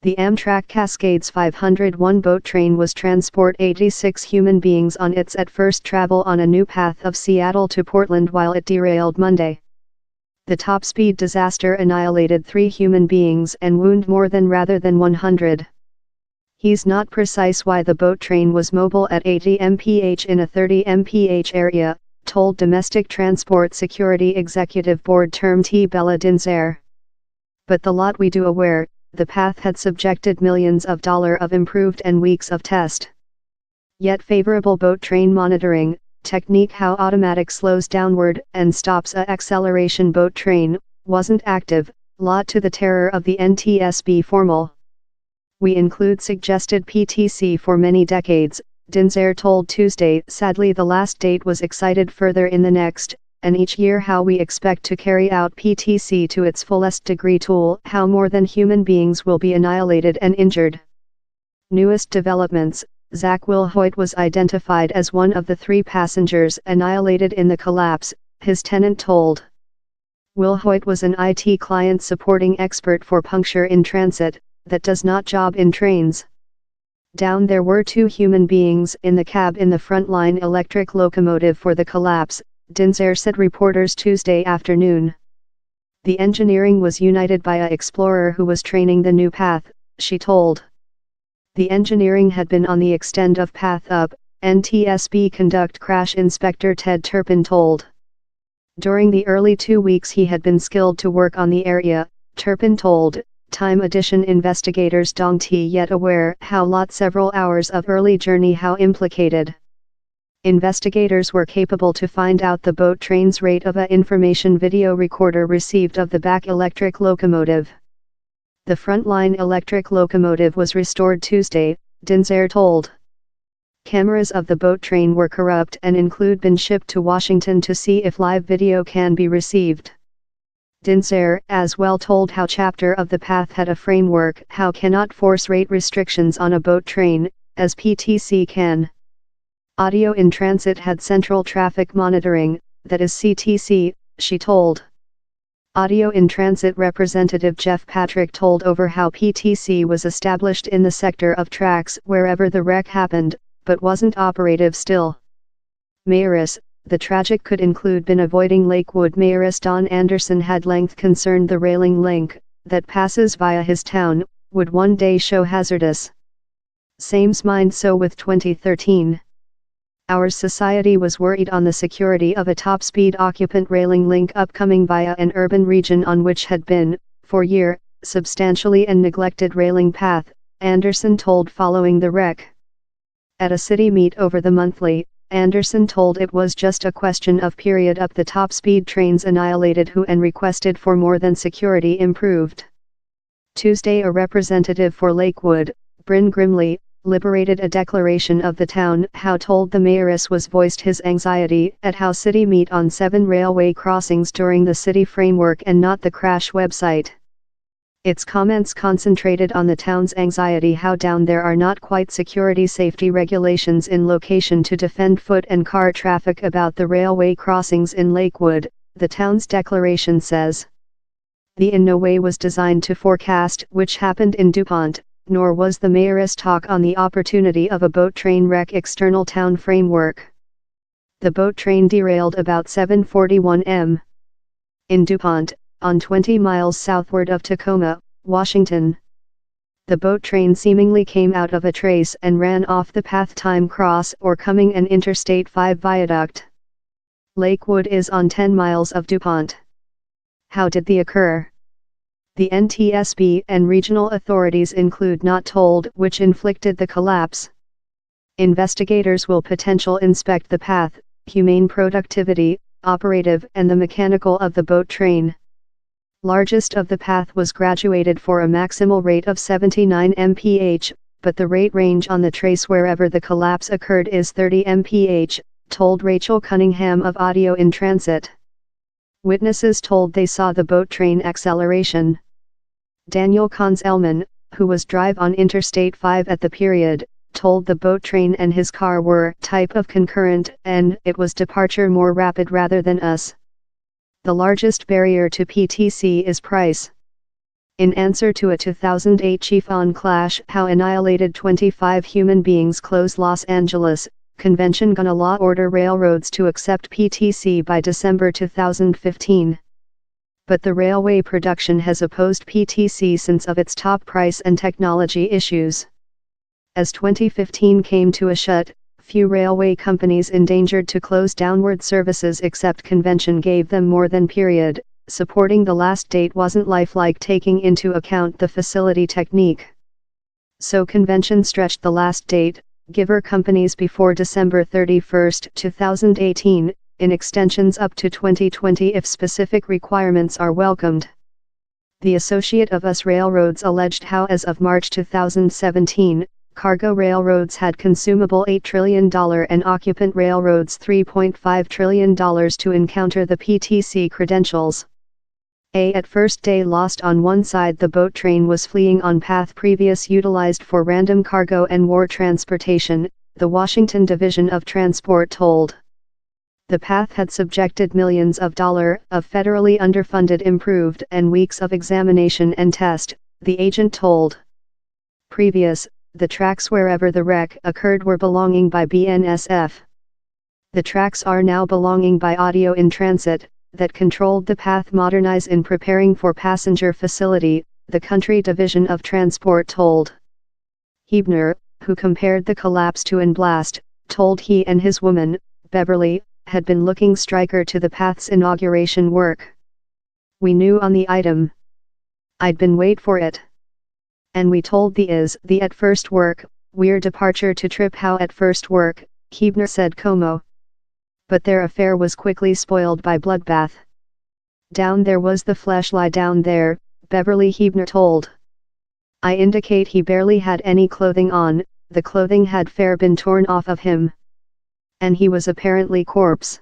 The Amtrak Cascades 501 boat train was transport 86 human beings on its at first travel on a new path of Seattle to Portland while it derailed Monday. The top-speed disaster annihilated 3 human beings and wounded more than rather than 100. He's not precise why the boat train was mobile at 80 mph in a 30 mph area, told Domestic Transport Security Executive Board term T. Bella Dinzer. But the lot we do aware, the path had subjected millions of dollars of improved and weeks of test. Yet favorable boat train monitoring, technique how automatic slows downward and stops a acceleration boat train, wasn't active, lot to the terror of the NTSB formal. We include suggested PTC for many decades, Dinzer told Tuesday. Sadly the last date was excited further in the next, and each year how we expect to carry out PTC to its fullest degree tool how more than human beings will be annihilated and injured. Newest developments, Zach Wilhoit was identified as one of the 3 passengers annihilated in the collapse, his tenant told. Wilhoit was an IT client supporting expert for puncture in transit, that does not job in trains. Down there were 2 human beings in the cab in the frontline electric locomotive for the collapse, Dinzer said reporters Tuesday afternoon. The engineering was united by a explorer who was training the new path, she told. The engineering had been on the extent of path up, NTSB conduct crash inspector Ted Turpin told. During the early 2 weeks he had been skilled to work on the area, Turpin told. Time Edition investigators don't yet aware how lot several hours of early journey how implicated. Investigators were capable to find out the boat train's rate of a information video recorder received of the back electric locomotive. The frontline electric locomotive was restored Tuesday, Dinzer told. Cameras of the boat train were corrupt and include been shipped to Washington to see if live video can be received. Dinzer as well told how chapter of the path had a framework how cannot force rate restrictions on a boat train, as PTC can. Audio in transit had central traffic monitoring, that is CTC, she told. Audio in Transit representative Jeff Patrick told over how PTC was established in the sector of tracks wherever the wreck happened, but wasn't operative still. Mayoress, the tragic could include been avoiding Lakewood. Mayoress Don Anderson had length concerned the railing link, that passes via his town, would one day show hazardous. Same's mind so with 2013. Our society was worried on the security of a top-speed occupant railing link upcoming via an urban region on which had been, for year, substantially and neglected railing path, Anderson told following the wreck. At a city meet over the monthly, Anderson told it was just a question of period up the top-speed trains annihilated who and requested for more than security improved. Tuesday a representative for Lakewood, Bryn Grimley, liberated a declaration of the town how told the mayoress was voiced his anxiety at how city meet on 7 railway crossings during the city framework and not the crash website. Its comments concentrated on the town's anxiety how down there are not quite security safety regulations in location to defend foot and car traffic about the railway crossings in Lakewood, the town's declaration says. The in no way was designed to forecast which happened in DuPont, nor was the mayoress talk on the opportunity of a boat train wreck external town framework. The boat train derailed about 7:41 m. in DuPont, on 20 miles southward of Tacoma, Washington. The boat train seemingly came out of a trace and ran off the path time cross or coming an Interstate 5 viaduct. Lakewood is on 10 miles of DuPont. How did the occur? The NTSB and regional authorities include not told which inflicted the collapse. Investigators will potential inspect the path, humane productivity, operative and the mechanical of the boat train. Largest of the path was graduated for a maximal rate of 79 mph, but the rate range on the trace wherever the collapse occurred is 30 mph, told Rachel Cunningham of Audio in Transit. Witnesses told they saw the boat train acceleration. Daniel Considerably, who was drive on Interstate 5 at the period, told the boat train and his car were type of concurrent and it was departure more rapid rather than us. The largest barrier to PTC is price. In answer to a 2008 Chiffon clash how annihilated 25 human beings close Los Angeles, convention gonna law order railroads to accept PTC by December 2015. But the railway production has opposed PTC since of its top price and technology issues. As 2015 came to a shut, few railway companies endangered to close downward services except convention gave them more than period. Supporting the last date wasn't lifelike taking into account the facility technique. So convention stretched the last date, giver companies before December 31, 2018, in extensions up to 2020 if specific requirements are welcomed. The Associate of Us Railroads alleged how as of March 2017, cargo railroads had consumable $8 trillion and occupant railroads $3.5 trillion to encounter the PTC credentials. At first day lost on one side the boat train was fleeing on path previous utilized for random cargo and war transportation, the Washington Division of Transport told. The path had subjected millions of dollars of federally underfunded improved and weeks of examination and test, the agent told. The tracks wherever the wreck occurred were belonging by BNSF. The tracks are now belonging by Audio in Transit, that controlled the path modernize in preparing for passenger facility, the Country Division of Transport told. Hebner, who compared the collapse to an blast, told he and his woman, Beverly, had been looking striker to the path's inauguration work. We knew on the item. I'd been wait for it. And we told the at first work, we're departure to trip how at first work, Hebner said Como. But their affair was quickly spoiled by bloodbath. Down there was the flesh lie down there, Beverly Hebner told. I indicate he barely had any clothing on, the clothing had fair been torn off of him. And he was apparently corpse.